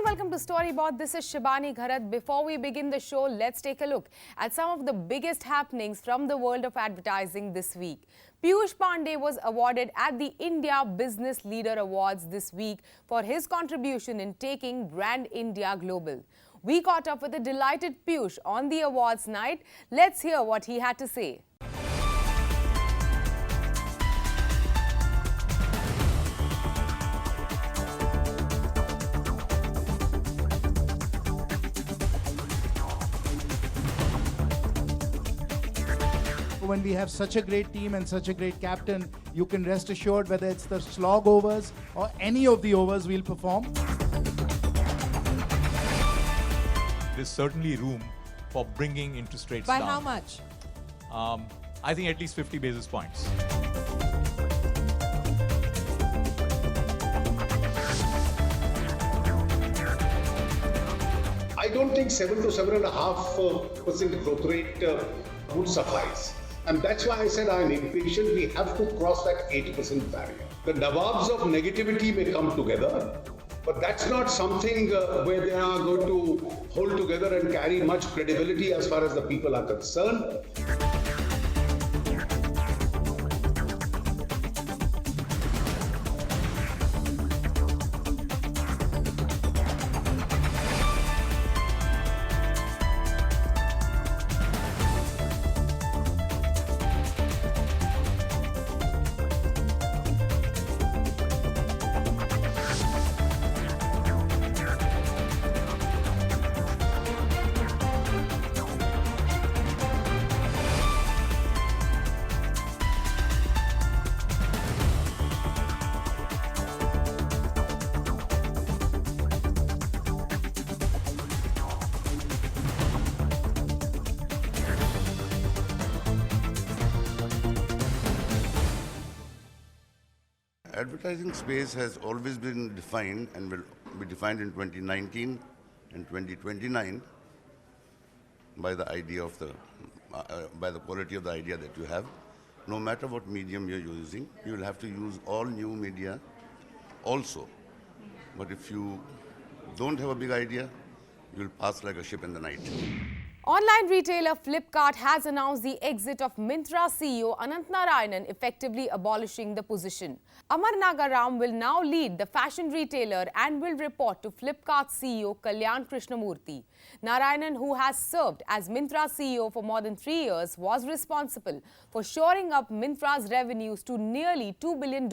welcome to Storyboard. This is Shibani Gharat. Before we begin the show, let's take a look at some of the biggest happenings from the world of advertising this week. Piyush Pandey was awarded at the India Business Leader Awards this week for his contribution in taking Brand India global. We caught up with a delighted Piyush on the awards night. Let's hear what he had to say. When we have such a great team and such a great captain, you can rest assured whether it's the slog overs or any of the overs we'll perform. There's certainly room for bringing interest rates down. By how much? I think at least 50 basis points. I don't think 7 to 7.5% growth rate would suffice. And that's why I said I'm impatient. We have to cross that 80% barrier. The Nawabs of negativity may come together, but that's not something where they are going to hold together and carry much credibility as far as the people are concerned. Advertising space has always been defined and will be defined in 2019 and 2029 by the idea of by the quality of the idea that you have. No matter what medium you're using, you will have to use all new media also. But if you don't have a big idea, you'll pass like a ship in the night. Online retailer Flipkart has announced the exit of Myntra CEO Anant Narayanan, effectively abolishing the position. Amar Nagaram will now lead the fashion retailer and will report to Flipkart CEO Kalyan Krishnamurthy. Narayanan, who has served as Myntra CEO for more than 3 years, was responsible for shoring up Myntra's revenues to nearly $2 billion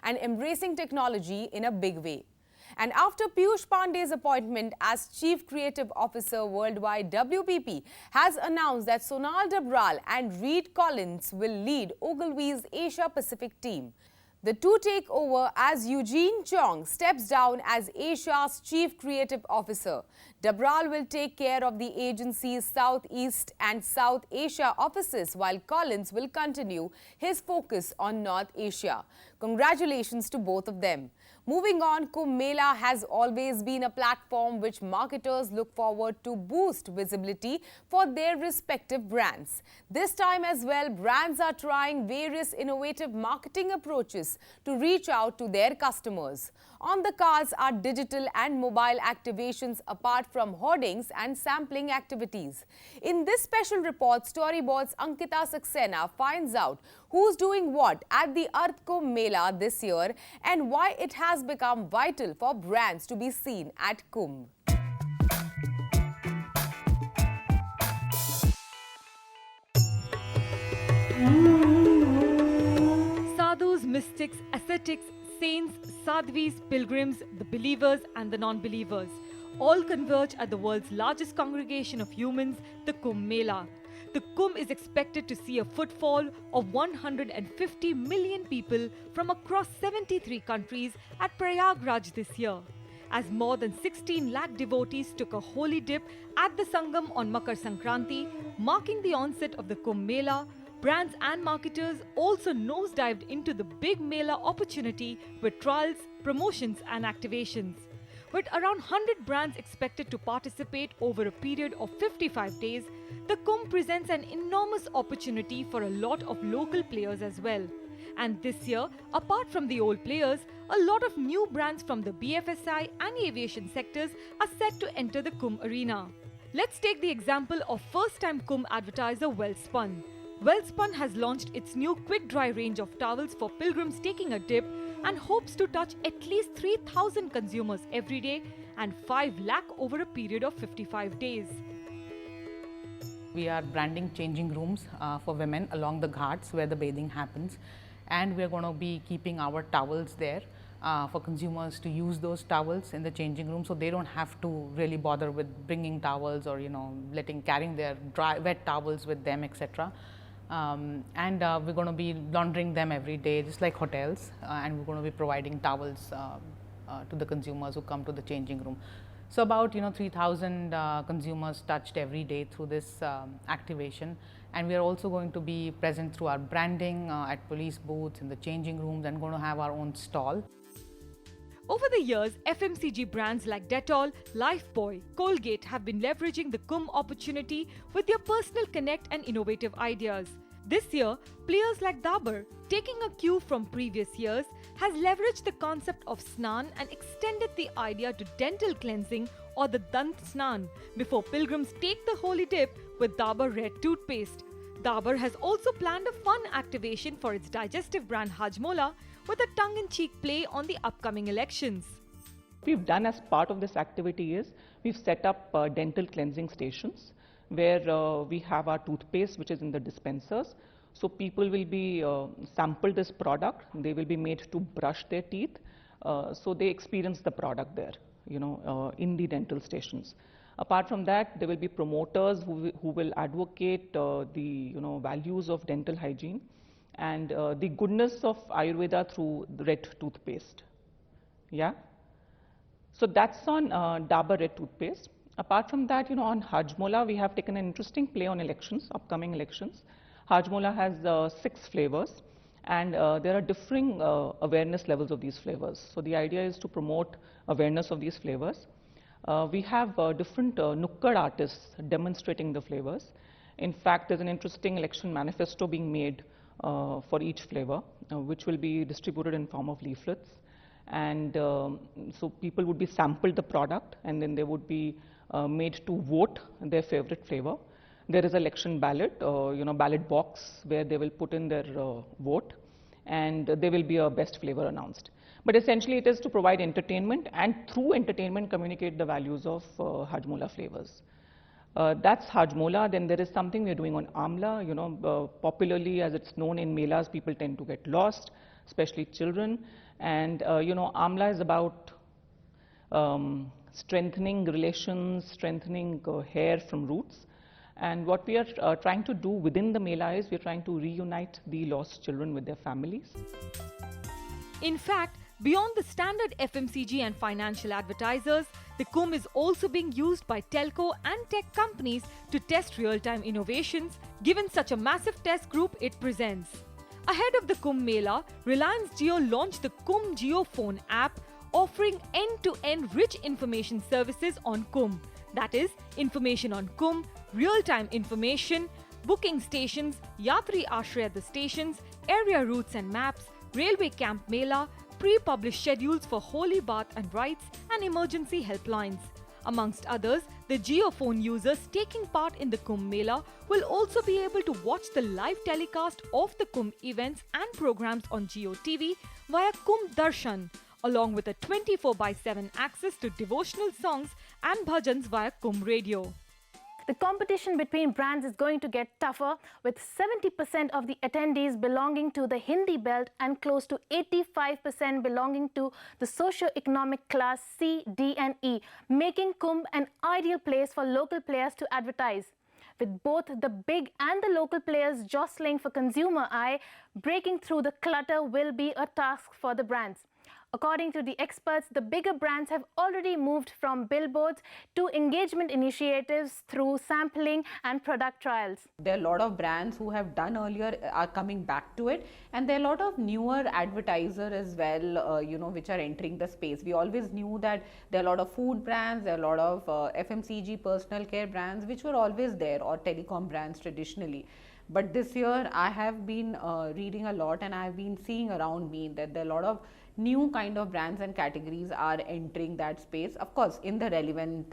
and embracing technology in a big way. And after Piyush Pandey's appointment as Chief Creative Officer Worldwide, WPP has announced that Sonal Dabral and Reed Collins will lead Ogilvy's Asia Pacific team. The two take over as Eugene Chong steps down as Asia's Chief Creative Officer. Dabral will take care of the agency's Southeast and South Asia offices, while Collins will continue his focus on North Asia. Congratulations to both of them. Moving on, Kumbh Mela has always been a platform which marketers look forward to boost visibility for their respective brands. This time as well, brands are trying various innovative marketing approaches to reach out to their customers. On the cards are digital and mobile activations apart from hoardings and sampling activities. In this special report, Storyboard's Ankita Saxena finds out who's doing what at the Kumbh Mela this year and why it has become vital for brands to be seen at Kumbh. Sadhus, mystics, ascetics, saints, sadhvis, pilgrims, the believers and the non-believers all converge at the world's largest congregation of humans, the Kumbh Mela. The Kumbh is expected to see a footfall of 150 million people from across 73 countries at Prayagraj this year, as more than 16 lakh devotees took a holy dip at the Sangam on Makar Sankranti, marking the onset of the Kumbh Mela. Brands and marketers also nosedived into the big Mela opportunity with trials, promotions and activations. With around 100 brands expected to participate over a period of 55 days, the Kumbh presents an enormous opportunity for a lot of local players as well. And this year, apart from the old players, a lot of new brands from the BFSI and aviation sectors are set to enter the Kumbh arena. Let's take the example of first-time Kumbh advertiser Wellspun. Wellspun has launched its new quick-dry range of towels for pilgrims taking a dip and hopes to touch at least 3,000 consumers every day and 5 lakh over a period of 55 days. We are branding changing rooms for women along the ghats where the bathing happens, and we are going to be keeping our towels there for consumers to use those towels in the changing room, so they don't have to really bother with bringing towels or carrying their wet towels with them, etc. We're going to be laundering them every day, just like hotels, and we're going to be providing towels to the consumers who come to the changing room. So about 3,000 consumers touched every day through this activation, and we are also going to be present through our branding at police booths, in the changing rooms, and going to have our own stall. Over the years, FMCG brands like Dettol, Lifebuoy, Colgate have been leveraging the Kumbh opportunity with their personal connect and innovative ideas. This year, players like Dabur, taking a cue from previous years, has leveraged the concept of Snan and extended the idea to dental cleansing or the Dant Snan before pilgrims take the holy dip with Dabur Red toothpaste. Dabur has also planned a fun activation for its digestive brand Hajmola with a tongue-in-cheek play on the upcoming elections. What we've done as part of this activity is we've set up dental cleansing stations where we have our toothpaste which is in the dispensers. So people will be sampled this product, they will be made to brush their teeth, so they experience the product there, in the dental stations. Apart from that, there will be promoters who will advocate the values of dental hygiene and the goodness of Ayurveda through the red toothpaste. Yeah. So that's on Dabur Red toothpaste. Apart from that, on Hajmola, we have taken an interesting play on elections, upcoming elections. Hajmola has 6 flavors, and there are differing awareness levels of these flavors. So the idea is to promote awareness of these flavors. We have different nukkad artists demonstrating the flavors. In fact, there's an interesting election manifesto being made for each flavor, which will be distributed in form of leaflets. And so people would be sampled the product, and then they would be made to vote their favorite flavor. There is election ballot, ballot box where they will put in their vote, and there will be a best flavor announced. But essentially it is to provide entertainment and through entertainment communicate the values of Hajmola flavors. That's Hajmola. Then there is something we are doing on Amla. Popularly as it's known in melas, people tend to get lost, especially children. And Amla is about strengthening relations, strengthening hair from roots. And what we are trying to do within the Mela is we are trying to reunite the lost children with their families. In fact, beyond the standard FMCG and financial advertisers, the Kumbh is also being used by telco and tech companies to test real-time innovations, given such a massive test group it presents. Ahead of the Kumbh Mela, Reliance Jio launched the Kumbh Jio Phone app, offering end-to-end rich information services on Kumbh. That is, information on Kumbh, real-time information, booking stations, Yatri Ashray at the stations, area routes and maps, railway camp Mela, pre-published schedules for holy bath and rites, and emergency helplines. Amongst others, the JioPhone users taking part in the Kumbh Mela will also be able to watch the live telecast of the Kumbh events and programs on Jio TV via Kumbh Darshan, along with a 24/7 access to devotional songs and bhajans via Kumbh Radio. The competition between brands is going to get tougher, with 70% of the attendees belonging to the Hindi belt and close to 85% belonging to the socio-economic class C, D and E, making Kumbh an ideal place for local players to advertise. With both the big and the local players jostling for consumer eye, breaking through the clutter will be a task for the brands. According to the experts, the bigger brands have already moved from billboards to engagement initiatives through sampling and product trials. There are a lot of brands who have done earlier are coming back to it, and there are a lot of newer advertisers as well, which are entering the space. We always knew that there are a lot of food brands, there are a lot of FMCG personal care brands which were always there, or telecom brands traditionally. But this year I have been reading a lot, and I have been seeing around me that there are a lot of new kind of brands and categories are entering that space, of course in the relevant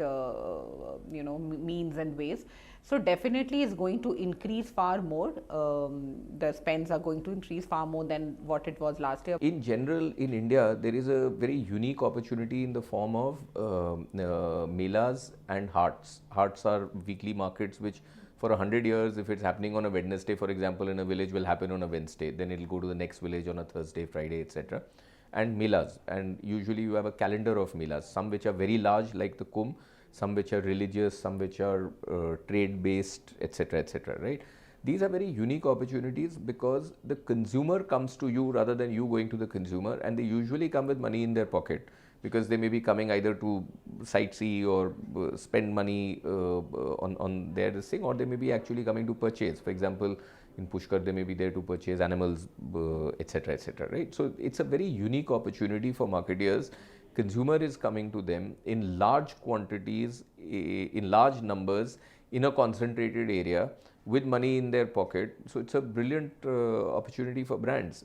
means and ways. So definitely is going to increase far more. The spends are going to increase far more than what it was last year. In general, in India, there is a very unique opportunity in the form of melas and hearts. Hearts are weekly markets which for 100 years, if it's happening on a Wednesday, for example, in a village, will happen on a Wednesday. Then it will go to the next village on a Thursday, Friday, etc. And melas, and usually you have a calendar of melas, some which are very large like the Kumbh, some which are religious, some which are trade based, etc., etc., right? These are very unique opportunities because the consumer comes to you rather than you going to the consumer, and they usually come with money in their pocket because they may be coming either to sightsee or spend money on their this thing, or they may be actually coming to purchase. For example, in Pushkar, they may be there to purchase animals, etc., etc., right? So it's a very unique opportunity for marketeers. Consumer is coming to them in large quantities, in large numbers, in a concentrated area with money in their pocket. So it's a brilliant opportunity for brands.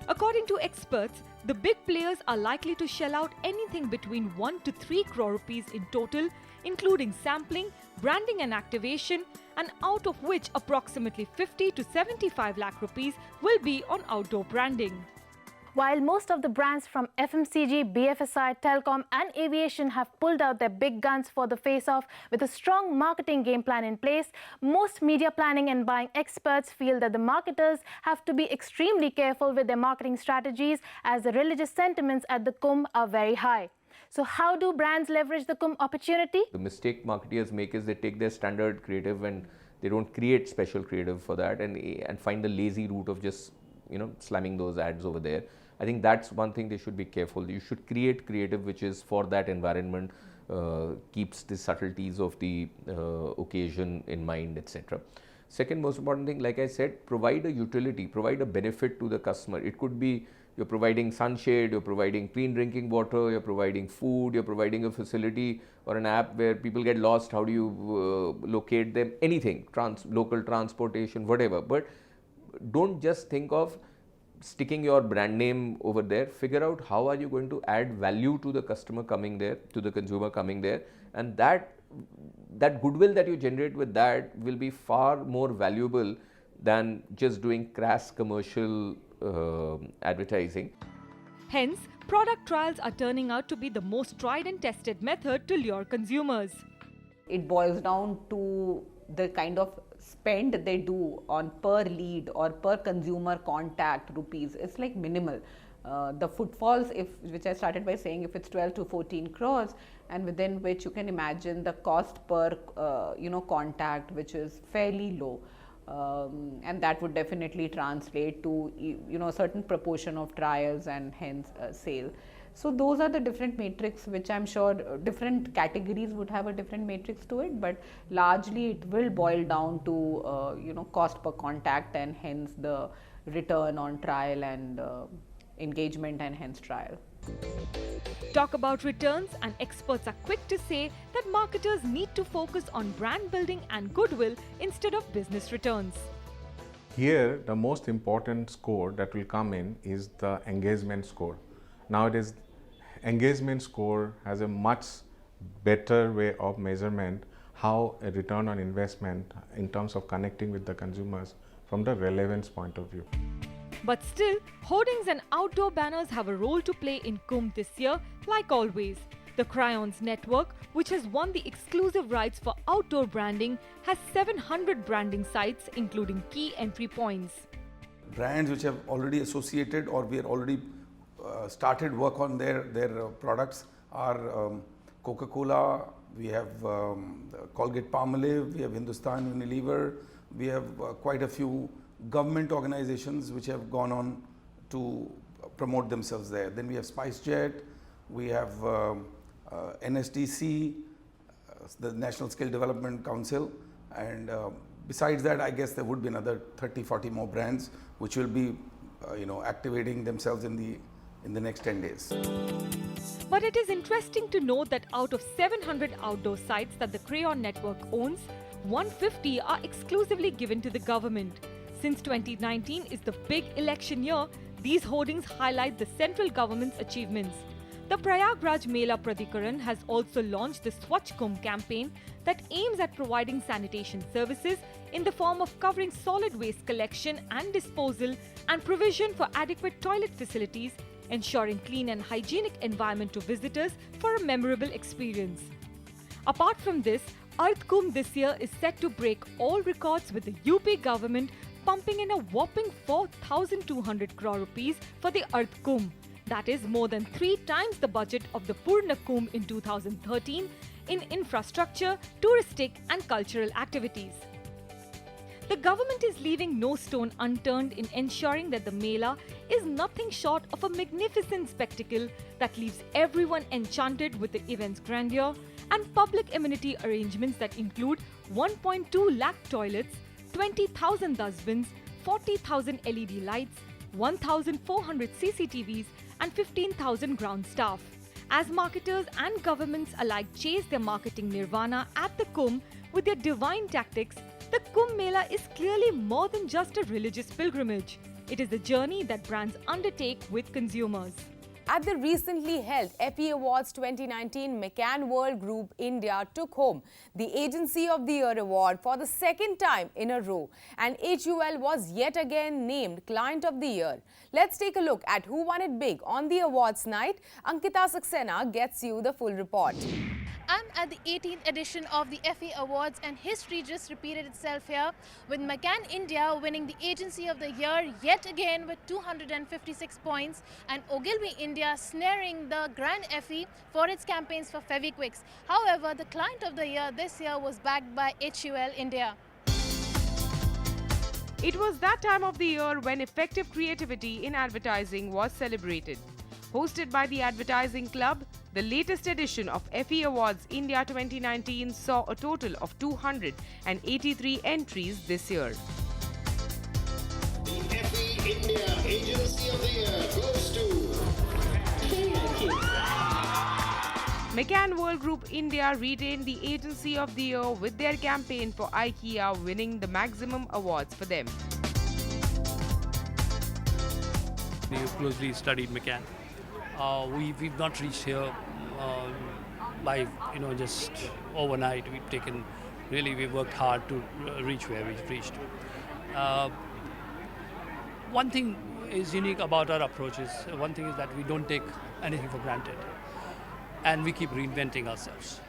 According to experts, the big players are likely to shell out anything between 1 to 3 crore rupees in total, including sampling, branding and activation, and out of which approximately 50 to 75 lakh rupees will be on outdoor branding. While most of the brands from FMCG, BFSI, telecom and aviation have pulled out their big guns for the face-off with a strong marketing game plan in place, most media planning and buying experts feel that the marketers have to be extremely careful with their marketing strategies as the religious sentiments at the Kumbh are very high. So how do brands leverage the Kumbh opportunity? The mistake marketeers make is they take their standard creative and they don't create special creative for that and find the lazy route of just slamming those ads over there. I think that's one thing they should be careful. You should create creative which is for that environment, keeps the subtleties of the occasion in mind, etc. Second most important thing, like I said, provide a utility, provide a benefit to the customer. It could be you're providing sunshade, you're providing clean drinking water, you're providing food, you're providing a facility or an app where people get lost, how do you locate them, anything, local transportation, whatever. But don't just think of sticking your brand name over there. Figure out how are you going to add value to the customer coming there, to the consumer coming there, and that goodwill that you generate with that will be far more valuable than just doing crass commercial advertising. Hence, product trials are turning out to be the most tried and tested method to lure consumers. It boils down to the kind of spend they do on per lead or per consumer contact rupees. It's like minimal. The footfalls, which I started by saying, if it's 12 to 14 crores, and within which you can imagine the cost per contact, which is fairly low. And that would definitely translate to a certain proportion of trials and hence sale. So those are the different matrix which I'm sure different categories would have a different matrix to it, but largely it will boil down to cost per contact and hence the return on trial and engagement and hence trial. Talk about returns, and experts are quick to say that marketers need to focus on brand building and goodwill instead of business returns. Here, the most important score that will come in is the engagement score. Nowadays, engagement score has a much better way of measurement how a return on investment in terms of connecting with the consumers from the relevance point of view. But still, hoardings and outdoor banners have a role to play in Kumbh this year, like always. The Crayons network, which has won the exclusive rights for outdoor branding, has 700 branding sites, including key entry points. Brands which have already associated or we are already started work on their products are Coca-Cola, we have Colgate Palmolive, we have Hindustan Unilever, we have quite a few government organizations which have gone on to promote themselves there. Then we have SpiceJet, we have NSDC, the National Skill Development Council, and besides that, I guess there would be another 30-40 more brands which will be activating themselves in the next 10 days. But it is interesting to note that out of 700 outdoor sites that the Crayon network owns, 150 are exclusively given to the government. Since 2019 is the big election year, these hoardings highlight the central government's achievements. The Prayagraj Mela Pradhikaran has also launched the Swachh Kumbh campaign that aims at providing sanitation services in the form of covering solid waste collection and disposal and provision for adequate toilet facilities, ensuring clean and hygienic environment to visitors for a memorable experience. Apart from this, Earth Kumbh this year is set to break all records with the UP government pumping in a whopping 4,200 crore rupees for the Earth Kumbh. That is more than 3 times the budget of the Purna Kumbh in 2013 in infrastructure, touristic and cultural activities. The government is leaving no stone unturned in ensuring that the Mela is nothing short of a magnificent spectacle that leaves everyone enchanted with the event's grandeur and public amenity arrangements that include 1.2 lakh toilets, 20,000 dustbins, 40,000 LED lights, 1,400 CCTVs and 15,000 ground staff. As marketers and governments alike chase their marketing nirvana at the Kumbh with their divine tactics, the Kumbh Mela is clearly more than just a religious pilgrimage. It is the journey that brands undertake with consumers. At the recently held FE Awards 2019, McCann World Group India took home the Agency of the Year award for the second time in a row, and HUL was yet again named Client of the Year. Let's take a look at who won it big on the awards night. Ankita Saxena gets you the full report. I'm at the 18th edition of the FE Awards, and history just repeated itself here, with McCann India winning the Agency of the Year yet again with 256 points, and Ogilvy India snaring the Grand FE for its campaigns for Fevikwicks. However, the Client of the Year this year was backed by HUL India. It was that time of the year when effective creativity in advertising was celebrated. Hosted by the Advertising Club, the latest edition of FE Awards India 2019 saw a total of 283 entries this year. The FE India Agency of the Year goes to McCann World Group India retained the Agency of the Year with their campaign for IKEA winning the maximum awards for them. We closely studied McCann. We've not reached here by just overnight. We've worked hard to reach where we've reached. One thing is unique about our approaches. One thing is that we don't take anything for granted, and we keep reinventing ourselves.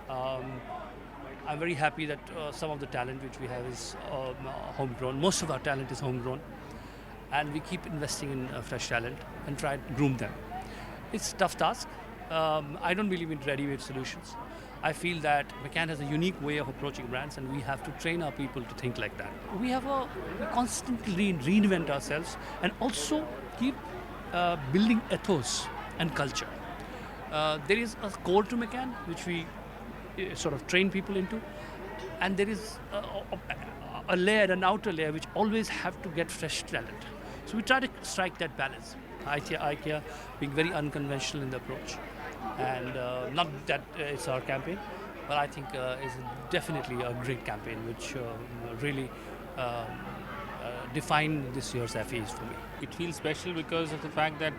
I'm very happy that some of the talent which we have is homegrown. Most of our talent is homegrown, and we keep investing in fresh talent and try to groom them. It's a tough task. I don't believe in ready-made solutions. I feel that McCann has a unique way of approaching brands, and we have to train our people to think like that. We constantly reinvent ourselves and also keep building ethos and culture. There is a core to McCann which we sort of train people into, and there is a layer, an outer layer, which always have to get fresh talent. So we try to strike that balance. IKEA being very unconventional in the approach, and not that it's our campaign, but I think it's definitely a great campaign which really defined this year's FEs for me. It feels special because of the fact that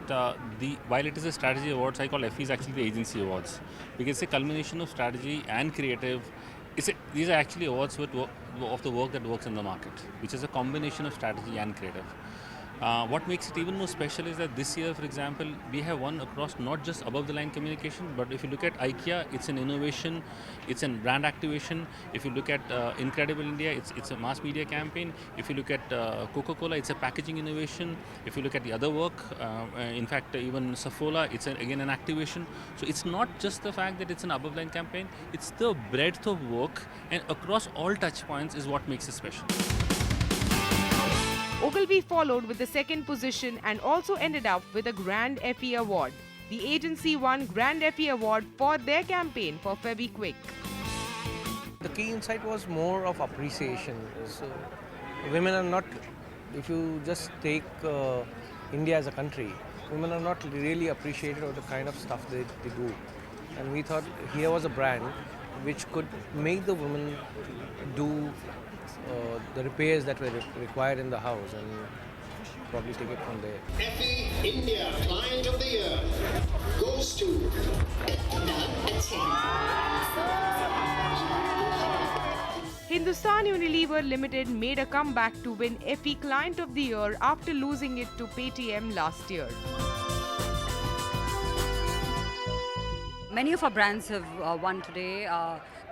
while it is a strategy awards, I call FEs actually the agency awards, because it's a culmination of strategy and creative. These are actually awards of the work that works in the market, which is a combination of strategy and creative. What makes it even more special is that this year, for example, we have won across not just above the line communication, but if you look at IKEA, it's an innovation, it's a brand activation. If you look at Incredible India, it's a mass media campaign. If you look at Coca-Cola, it's a packaging innovation. If you look at the other work, in fact, even Saffola, it's again an activation. So it's not just the fact that it's an above line campaign, it's the breadth of work, and across all touch points is what makes it special. Ogilvy followed with the second position and also ended up with a Grand FE award. The agency won Grand FE award for their campaign for Fevikwik. The key insight was more of appreciation. So women are not, if you just take India as a country, women are not really appreciated of the kind of stuff they do. And we thought here was a brand which could make the women do the repairs that were required in the house and probably take it from there. FE India Client of the Year goes to Hindustan Unilever Limited made a comeback to win FE Client of the Year after losing it to Paytm last year. Many of our brands have won today.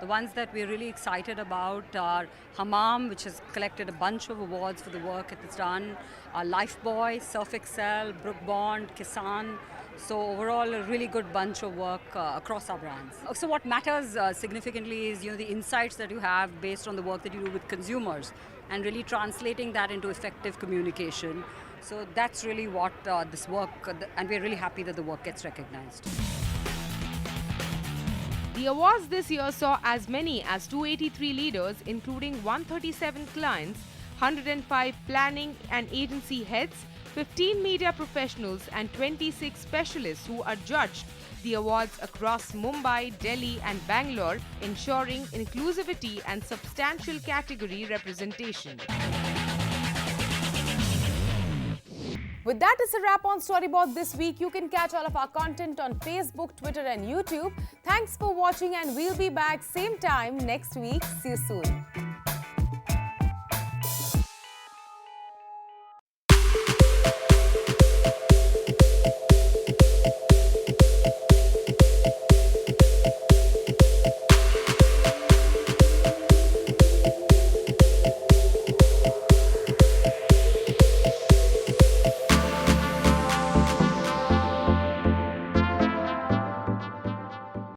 The ones that we're really excited about are Hammam, which has collected a bunch of awards for the work it has done, Lifebuoy, Surf Excel, Brook Bond, Kisan. So overall, a really good bunch of work across our brands. So what matters significantly is the insights that you have based on the work that you do with consumers and really translating that into effective communication. So that's really what this work, and we're really happy that the work gets recognized. The awards this year saw as many as 283 leaders, including 137 clients, 105 planning and agency heads, 15 media professionals and 26 specialists who adjudged the awards across Mumbai, Delhi and Bangalore, ensuring inclusivity and substantial category representation. With that, it's a wrap on Storyboard this week. You can catch all of our content on Facebook, Twitter and YouTube. Thanks for watching and we'll be back same time next week. See you soon.